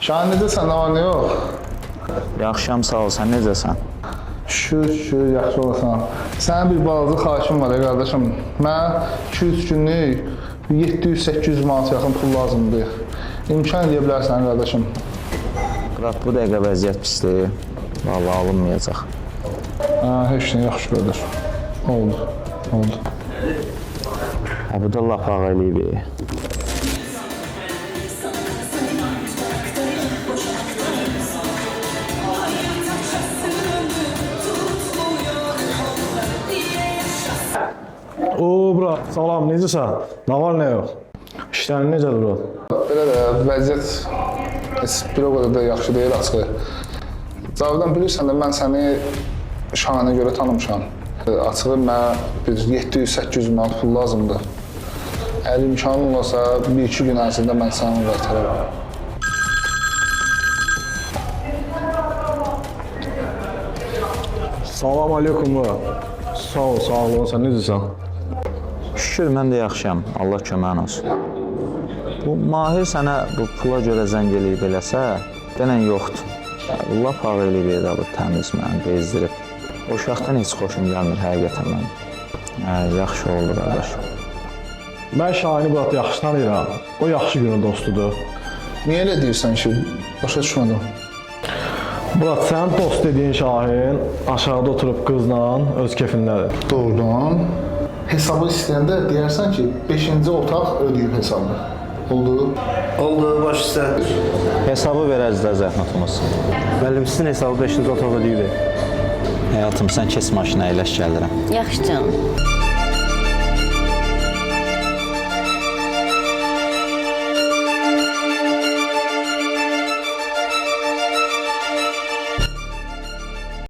Şahin necəsən, nə var, nə yox? Yaxşıyam, sağ ol, sən necəsən? Şükür, yaxşı olasan. Sənin bir balaca xahişim var ya qardaşım. Mən 2-3 günlük 700-800 manat yaxın pul lazımdır. İmkan edə bilərsən qardaşım. Qrat, bu dəqiqə vəziyyət pisdir. Vallahi alınmayacaq. Heç nə, yaxşı qardaş. Oldu. Bu da lap ağ eləyib. Bura, salam, necəsən? Nə var, nə yox? İşlərin necədir, bura? Belə də vəziyyət bir o qədər də yaxşı deyil açığı. Cavidan, bilirsən də mən səni Şahinə görə tanımışam. Açığı mənə bir 700-800 manat pul lazımdır. Əgər imkanın olsa, 1-2 gün ərzində mən səni qaytararım. Salam aleykum, bura. Sağ ol, sən necəsən? Şükür, mən də yaxşıyam. Allah köməyin olsun. Bu Mahir sənə bu pula görə zəng eləyib eləsə, denən yoxdur. Lap ağ eləyib elə bu təmiz məni bezdirib. O uşaqdan heç xoşum gəlmir həqiqətən mən. Yaxşı oldu qardaş. Mən Şahini Burat yaxşı tanıyıram. O yaxşı günün dostudur. Niyə elə deyirsən ki? Başa düşmədim. Burat, sənin dost dediyin Şahin aşağıda oturub qızla öz kefindədir. Doğrudan. Hesabı istəyəndə deyərsən ki, 5-ci otaq ödəyib hesabı. Oldu? Oldu, baş üstə. Hesabı verəriz də zəhmət olmasın. Müəllim, sizin hesabı 5-ci otağa deyib. Həyatım, sən keç maşına əyləş gəlirəm. Yaxşı canım.